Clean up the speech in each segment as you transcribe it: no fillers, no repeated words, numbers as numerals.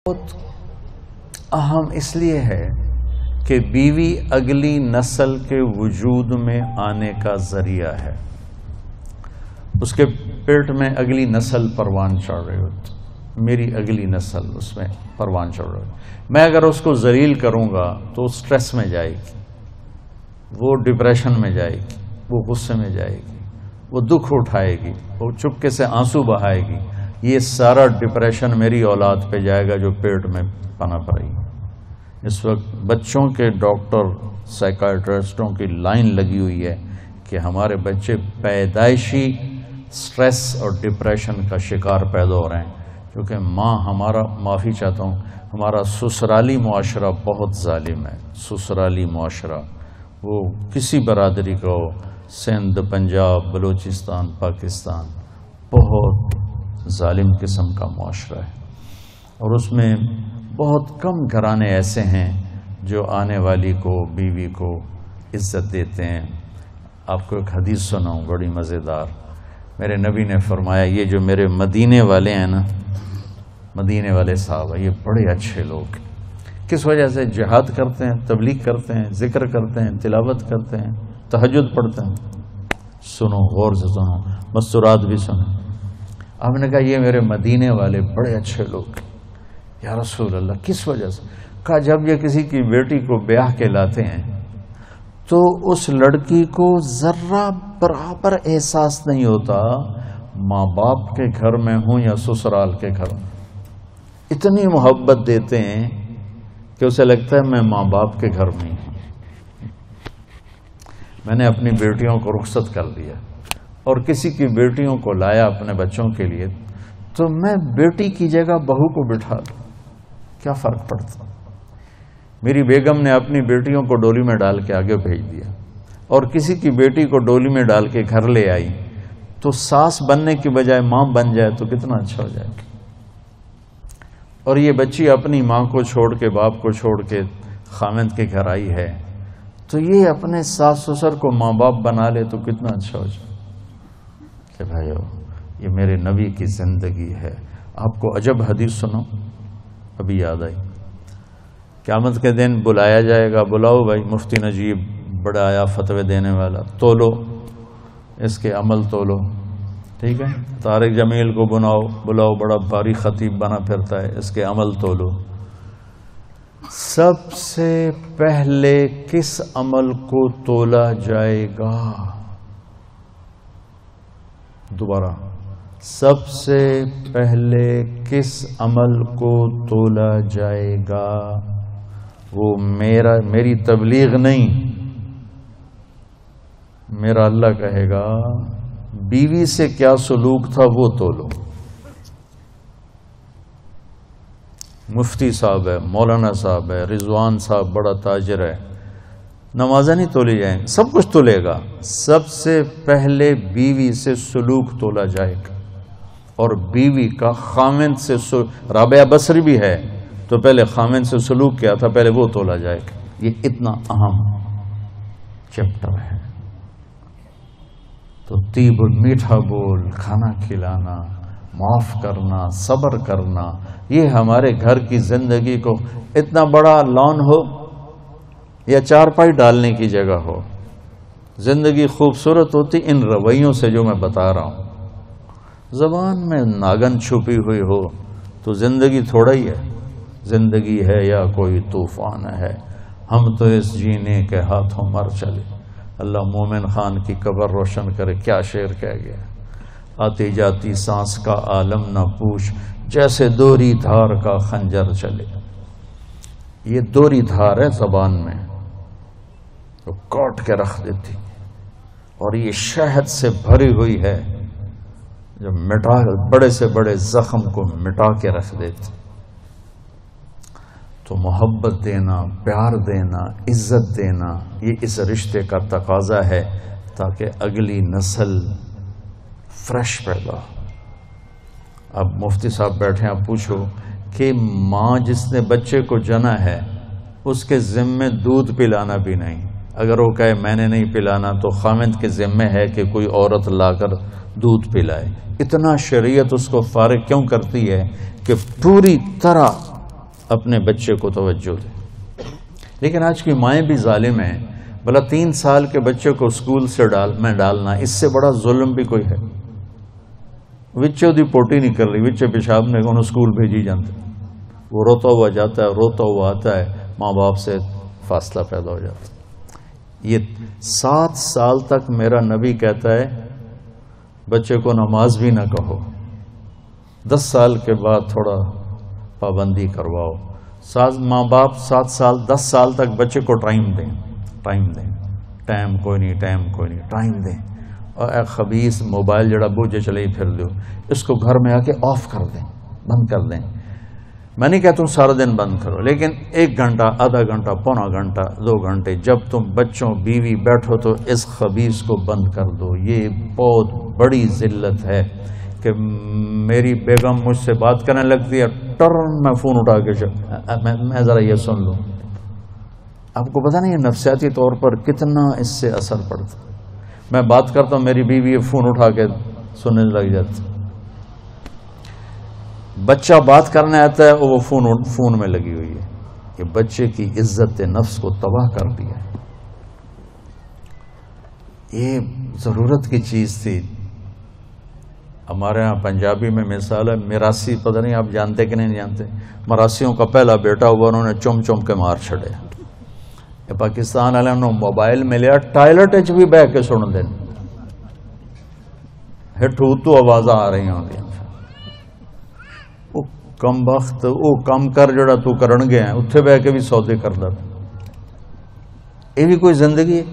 بہت اہم اس لیے ہے کہ بیوی اگلی نسل کے وجود میں آنے کا ذریعہ ہے. اس کے پیٹ میں اگلی نسل پروان چڑھ رہی ہوتی، میری اگلی نسل اس میں پروان چڑھ رہی ہوتی. میں اگر اس کو ذلیل کروں گا تو سٹریس میں جائے گی، وہ ڈپریشن میں جائے گی، وہ غصے میں جائے گی، وہ دکھ اٹھائے گی، وہ چپکے سے آنسو بہائے گی. یہ سارا ڈپریشن میری اولاد پہ جائے گا جو پیٹ میں پنپ رہی ہے. اس وقت بچوں کے ڈاکٹر سائیکائٹرسٹوں کی لائن لگی ہوئی ہے کہ ہمارے بچے پیدائشی سٹریس اور ڈپریشن کا شکار پیدا ہو رہے ہیں، کیونکہ ہمارا معافی چاہتا ہوں، ہمارا سسرالی معاشرہ بہت ظالم ہے. سسرالی معاشرہ وہ کسی برادری کا ہو، سندھ، پنجاب، بلوچستان، پاکستان، بہت ظالم قسم کا معاشرہ ہے. اور اس میں بہت کم گھرانے ایسے ہیں جو آنے والی کو، بیوی کو عزت دیتے ہیں. آپ کو ایک حدیث سناؤں بڑی مزیدار. میرے نبی نے فرمایا، یہ جو میرے مدینے والے ہیں نا، مدینے والے صاحب، یہ بڑے اچھے لوگ. کس وجہ سے؟ جہاد کرتے ہیں، تبلیغ کرتے ہیں، ذکر کرتے ہیں، تلاوت کرتے ہیں، تہجد پڑھتے ہیں. سنو، غور سے سنو، مستورات بھی سنو. آپ نے کہا یہ میرے مدینے والے بڑے اچھے لوگ. یا رسول اللہ، کس وجہ سے؟ کہا جب یہ کسی کی بیٹی کو بیاہ کے لاتے ہیں تو اس لڑکی کو ذرہ برابر احساس نہیں ہوتا ماں باپ کے گھر میں ہوں یا سسرال کے گھر میں. اتنی محبت دیتے ہیں کہ اسے لگتا ہے میں ماں باپ کے گھر میں ہوں. میں نے اپنی بیٹیوں کو رخصت کر دیا اور کسی کی بیٹیوں کو لایا اپنے بچوں کے لیے، تو میں بیٹی کی جگہ بہو کو بٹھا دوں، کیا فرق پڑتا؟ میری بیگم نے اپنی بیٹیوں کو ڈولی میں ڈال کے آگے بھیج دیا اور کسی کی بیٹی کو ڈولی میں ڈال کے گھر لے آئی، تو ساس بننے کی بجائے ماں بن جائے تو کتنا اچھا ہو جائے گا. اور یہ بچی اپنی ماں کو چھوڑ کے، باپ کو چھوڑ کے خاوند کے گھر آئی ہے، تو یہ اپنے ساس سسر کو ماں باپ بنا لے تو کتنا اچھا ہو جائے کہ بھائیو یہ میرے نبی کی زندگی ہے. آپ کو عجب حدیث سنو، ابھی یاد آئی. قیامت کے دن بلایا جائے گا، بلاؤ بھائی مفتی نجیب، بڑا آیا فتوے دینے والا، تولو اس کے عمل تولو، ٹھیک ہے. طارق جمیل کو بلاؤ، بڑا بھاری خطیب بنا پھرتا ہے، اس کے عمل تولو. سب سے پہلے کس عمل کو تولا جائے گا؟ دوبارہ، سب سے پہلے کس عمل کو تولا جائے گا؟ وہ میری تبلیغ نہیں، میرا اللہ کہے گا بیوی سے کیا سلوک تھا وہ تولو. مفتی صاحب ہے، مولانا صاحب ہے، رضوان صاحب بڑا تاجر ہے، نمازیں نہیں تولی جائیں، سب کچھ تولے گا. سب سے پہلے بیوی سے سلوک تولا جائے گا، اور بیوی کا خاوند سے رابعہ بصری بھی ہے تو پہلے خاوند سے سلوک کیا تھا، پہلے وہ تولا جائے گا. یہ اتنا اہم چیپٹر ہے. تو طیب میٹھا بول، کھانا کھلانا، معاف کرنا، صبر کرنا، یہ ہمارے گھر کی زندگی کو، اتنا بڑا لان ہو یا چارپائی ڈالنے کی جگہ ہو، زندگی خوبصورت ہوتی ان رویوں سے جو میں بتا رہا ہوں. زبان میں ناگن چھپی ہوئی ہو تو زندگی تھوڑا ہی ہے. زندگی ہے یا کوئی طوفان ہے، ہم تو اس جینے کے ہاتھوں مر چلے. اللہ مومن خان کی قبر روشن کرے. کیا شعر کہہ گیا، آتی جاتی سانس کا عالم نہ پوچھ، جیسے دوری دھار کا خنجر چلے. یہ دوری دھار ہے زبان میں، تو کاٹ کے رکھ دیتی، اور یہ شہد سے بھری ہوئی ہے جو بڑے سے بڑے زخم کو مٹا کے رکھ دیتی. تو محبت دینا، پیار دینا، عزت دینا، یہ اس رشتے کا تقاضا ہے تاکہ اگلی نسل فریش پیدا ہو. اب مفتی صاحب بیٹھے، آپ پوچھو کہ ماں جس نے بچے کو جنا ہے اس کے ذمے دودھ پلانا بھی نہیں. اگر وہ کہے میں نے نہیں پلانا تو خاوند کے ذمے ہے کہ کوئی عورت لا کر دودھ پلائے. اتنا شریعت اس کو فارغ کیوں کرتی ہے کہ پوری طرح اپنے بچے کو توجہ دے. لیکن آج کی مائیں بھی ظالم ہیں. بھلا 3 سال کے بچے کو اسکول سے ڈالنا اس سے بڑا ظلم بھی کوئی ہے؟ وچے دی پوٹی نہیں کر رہی، وچے پیشاب نے انہوں اسکول بھیجی جانتے، وہ روتا ہوا جاتا ہے، روتا ہوا آتا ہے، ماں باپ سے فاصلہ پیدا ہو جاتا ہے. یہ 7 سال تک میرا نبی کہتا ہے بچے کو نماز بھی نہ کہو، 10 سال کے بعد تھوڑا پابندی کرواؤ. ماں باپ 7 سال 10 سال تک بچے کو ٹائم دیں، ٹائم کوئی نہیں، ٹائم دیں. اور اے خبیث موبائل جڑا بوجھے چلے ہی پھر دو، اس کو گھر میں آ کے آف کر دیں، بند کر دیں. میں نہیں کہتا ہوں سارا دن بند کرو، لیکن 1 گھنٹہ، آدھا گھنٹہ، پونا گھنٹہ، 2 گھنٹے جب تم بچوں بیوی بیٹھو تو اس خبیث کو بند کر دو. یہ بہت بڑی ذلت ہے کہ میری بیگم مجھ سے بات کرنے لگتی ہے، ٹرن میں فون اٹھا کے میں ذرا یہ سن لوں. آپ کو پتہ نہیں نفسیاتی طور پر کتنا اس سے اثر پڑتا. میں بات کرتا ہوں، میری بیوی فون اٹھا کے سننے لگ جاتی. بچہ بات کرنے آتا ہے وہ فون میں لگی ہوئی ہے. یہ بچے کی عزت نفس کو تباہ کر دیا ہے. یہ ضرورت کی چیز تھی. ہمارے ہاں پنجابی میں مثال ہے، میراسی، پتہ نہیں آپ جانتے کہ نہیں جانتے، مراسیوں کا پہلا بیٹا ہوا، انہوں نے چم کے مار چھڑے. یہ پاکستان والے انہوں موبائل ملیا، ٹائلٹ چ بھی بہ کے سن دیں، ہٹھو تو آوازاں آ رہی ہوں. وہ کم وقت وہ کم کر جڑا تو کرن گیا ہے، اتھے بہ کے بھی سودے کردا. یہ بھی کوئی زندگی ہے؟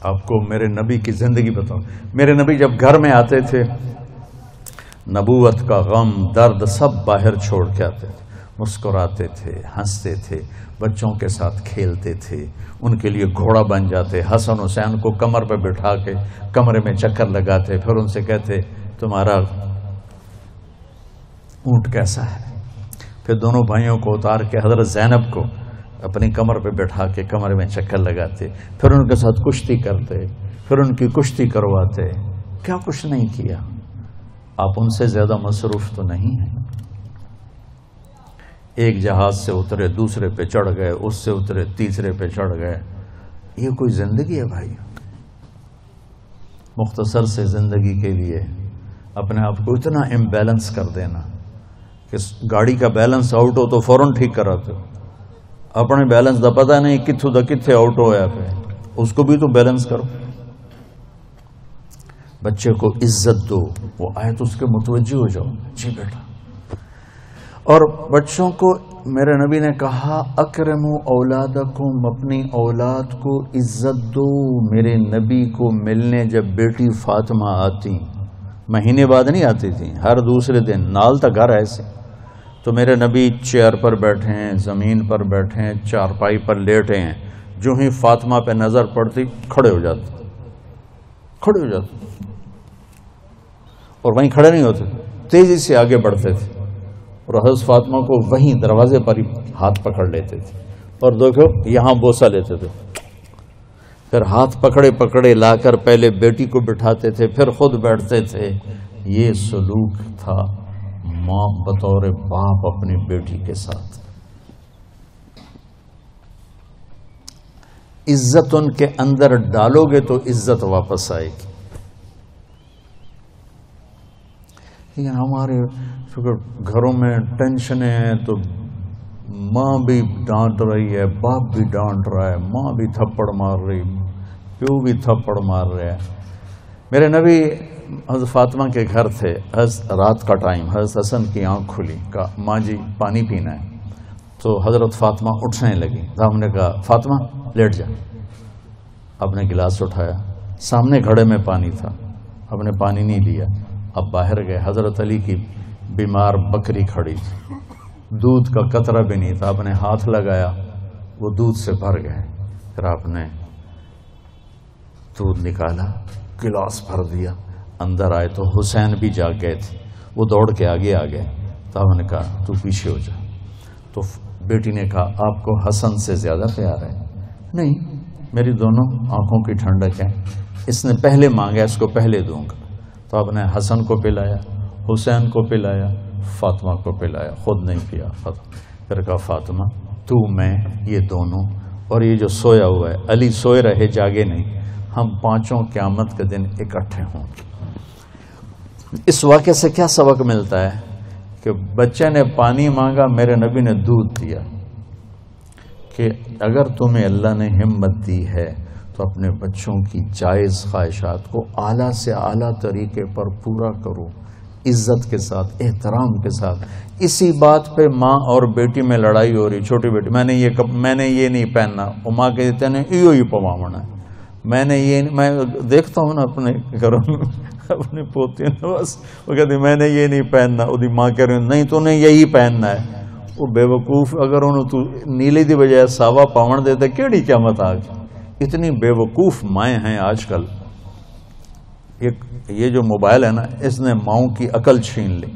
آپ کو میرے نبی کی زندگی بتاؤں. میرے نبی جب گھر میں آتے تھے، نبوت کا غم درد سب باہر چھوڑ کے آتے تھے، مسکراتے تھے، ہنستے تھے، بچوں کے ساتھ کھیلتے تھے، ان کے لیے گھوڑا بن جاتے. حسن حسین کو کمر پہ بٹھا کے کمرے میں چکر لگاتے، پھر ان سے کہتے تمہارا اونٹ کیسا ہے. پھر دونوں بھائیوں کو اتار کے حضرت زینب کو اپنی کمر پہ بٹھا کے کمرے میں چکر لگاتے، پھر ان کے ساتھ کشتی کرتے، پھر ان کی کشتی کرواتے. کیا کچھ نہیں کیا. آپ ان سے زیادہ مصروف تو نہیں ہیں. ایک جہاز سے اترے، دوسرے پہ چڑھ گئے، اس سے اترے، تیسرے پہ چڑھ گئے. یہ کوئی زندگی ہے بھائی؟ مختصر سے زندگی کے لیے اپنے آپ کو اتنا امبیلنس کر دینا کہ گاڑی کا بیلنس آؤٹ ہو تو فوراً ٹھیک کراتے ہو. اپنے بیلنس دا پتہ نہیں کتھوں دا کتھے آؤٹ ہوا پہ، اس کو بھی تو بیلنس کرو. بچے کو عزت دو، وہ آئے تو اس کے متوجہ ہو جاؤ، جی بیٹا. اور بچوں کو میرے نبی نے کہا اکرموا اولادکم، اپنی اولاد کو عزت دو. میرے نبی کو ملنے جب بیٹی فاطمہ آتی، مہینے بعد نہیں آتی تھی، ہر دوسرے دن، نال تا گھر ایسے. تو میرے نبی چیئر پر بیٹھے ہیں، زمین پر بیٹھے ہیں، چارپائی پر لیٹے ہیں، جو ہی فاطمہ پہ نظر پڑتی کھڑے ہو جاتے اور وہیں کھڑے نہیں ہوتے، تیزی سے آگے بڑھتے تھے اور حضرت فاطمہ کو وہیں دروازے پر ہی ہاتھ پکڑ لیتے تھے اور دیکھو یہاں بوسہ لیتے تھے. پھر ہاتھ پکڑے لا کر پہلے بیٹی کو بٹھاتے تھے، پھر خود بیٹھتے تھے. یہ سلوک تھا ماں بطور باپ اپنی بیٹی کے ساتھ. عزت ان کے اندر ڈالو گے تو عزت واپس آئے گی. لیکن ہمارے گھروں میں ٹینشنیں ہیں تو ماں بھی ڈانٹ رہی ہے، باپ بھی ڈانٹ رہا ہے، ماں بھی تھپڑ مار رہی، پیو بھی تھپڑ مار رہے ہیں. میرے نبی حضرت فاطمہ کے گھر تھے. رات کا ٹائم، حضرت حسن کی آنکھ کھلی، کہا ماں جی پانی پینا ہے. تو حضرت فاطمہ اٹھنے لگی. ہم نے کہا فاطمہ لیٹ جا. آپ نے گلاس اٹھایا، سامنے گھڑے میں پانی تھا، آپ نے پانی نہیں لیا. اب باہر گئے، حضرت علی کی بیمار بکری کھڑی تھی، دودھ کا قطرہ بھی نہیں تھا. آپ نے ہاتھ لگایا، وہ دودھ سے بھر گئے. پھر آپ نے دودھ نکالا، گلاس بھر دیا. اندر آئے تو حسین بھی جاگ گئے تھے، وہ دوڑ کے آگے آ گئے. تو ہم نے کہا تو پیچھے ہو جا. تو بیٹی نے کہا آپ کو حسن سے زیادہ پیار ہے؟ نہیں، میری دونوں آنکھوں کی ٹھنڈک ہے. اس نے پہلے مانگا، اس کو پہلے دوں گا. تو تو آپ نے حسن کو پلایا، حسین کو پلایا، فاطمہ کو پلایا، خود نہیں پیا. پھر کہا فاطمہ تو میں یہ دونوں اور یہ جو سویا ہوا ہے، علی سوئے رہے جاگے نہیں، ہم پانچوں قیامت کے دن اکٹھے ہوں گے. اس واقعے سے کیا سبق ملتا ہے کہ بچے نے پانی مانگا، میرے نبی نے دودھ دیا. کہ اگر تمہیں اللہ نے ہمت دی ہے تو اپنے بچوں کی جائز خواہشات کو اعلیٰ سے اعلیٰ طریقے پر پورا کرو، عزت کے ساتھ، احترام کے ساتھ. اسی بات پہ ماں اور بیٹی میں لڑائی ہو رہی. چھوٹی بیٹی میں نے یہ نہیں پہننا، وہ ماں کہتے ہیں ایو ہی پواونا ہے. میں دیکھتا ہوں نا اپنے گھروں میں اپنی پوتی نے، بس وہ کہتی میں نے یہ نہیں پہننا، وہ ماں کہہ رہی نہیں تو نے یہی پہننا ہے. وہ بے وقوف، اگر انہوں تو نیلے دی بجائے ساوا پاون دیتے کیڑی قیامت آ گئی. اتنی بے وقوف مائیں ہیں آج کل. یہ جو موبائل ہے نا، اس نے ماؤں کی عقل چھین لی.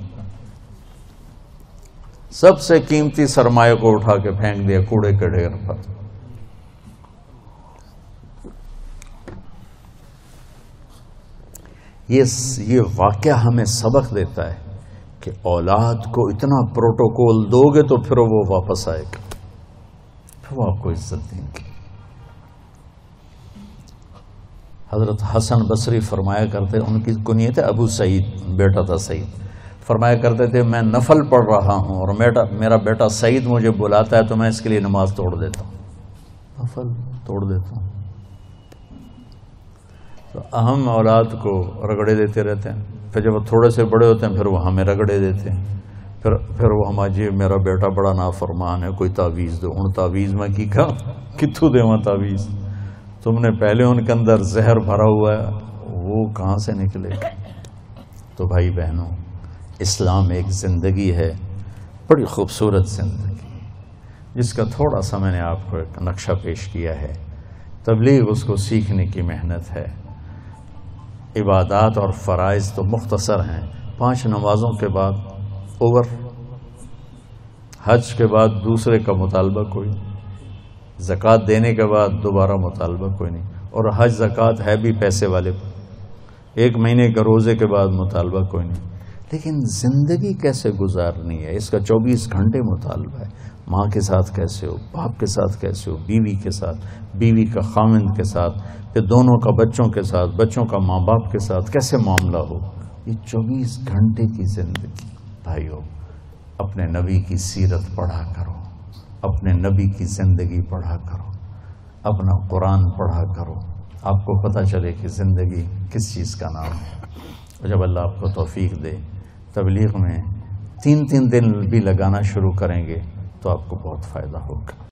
سب سے قیمتی سرمایہ کو اٹھا کے پھینک دیا کوڑے کے ڈھیر پر. یہ واقعہ ہمیں سبق دیتا ہے کہ اولاد کو اتنا پروٹوکول دو گے تو پھر وہ واپس آئے گا، پھر وہ آپ کو عزت دیں گے. حضرت حسن بصری فرمایا کرتے، ان کی کنیت ہے ابو سعید، بیٹا تھا سعید. فرمایا کرتے تھے میں نفل پڑھ رہا ہوں اور میرا بیٹا سعید مجھے بلاتا ہے تو میں اس کے لیے نماز توڑ دیتا ہوں، نفل توڑ دیتا ہوں. تو ہم اولاد کو رگڑے دیتے رہتے ہیں. پھر جب وہ تھوڑے سے بڑے ہوتے ہیں پھر وہ ہمیں رگڑے دیتے ہیں. پھر وہ ہمارا جی میرا بیٹا بڑا نافرمان ہے، کوئی تعویذ دو. ان تعویذ میں کی کہا کتوں دے وہاں تعویذ؟ تم نے پہلے ان کے اندر زہر بھرا ہوا ہے، وہ کہاں سے نکلے؟ تو بھائی بہنوں، اسلام ایک زندگی ہے، بڑی خوبصورت زندگی، جس کا تھوڑا سا میں نے آپ کو ایک نقشہ پیش کیا ہے. تبلیغ اس کو سیکھنے کی محنت ہے. عبادات اور فرائض تو مختصر ہیں. 5 نمازوں کے بعد اوور. حج کے بعد دوسرے کا مطالبہ کوئی، زکوٰۃ دینے کے بعد دوبارہ مطالبہ کوئی نہیں. اور حج زکوٰۃ ہے بھی پیسے والے پر. 1 مہینے کے روزے کے بعد مطالبہ کوئی نہیں. لیکن زندگی کیسے گزارنی ہے، اس کا 24 گھنٹے مطالبہ ہے. ماں کے ساتھ کیسے ہو، باپ کے ساتھ کیسے ہو، بیوی کے ساتھ، بیوی کا خاوند کے ساتھ، پھر دونوں کا بچوں کے ساتھ، بچوں کا ماں باپ کے ساتھ کیسے معاملہ ہو. یہ 24 گھنٹے کی زندگی. بھائیو، اپنے نبی کی سیرت پڑھا کرو، اپنے نبی کی زندگی پڑھا کرو، اپنا قرآن پڑھا کرو. آپ کو پتہ چلے کہ زندگی کس چیز کا نام ہے. اور جب اللہ آپ کو توفیق دے، تبلیغ میں 3 دن بھی لگانا شروع کریں گے تو آپ کو بہت فائدہ ہوگا.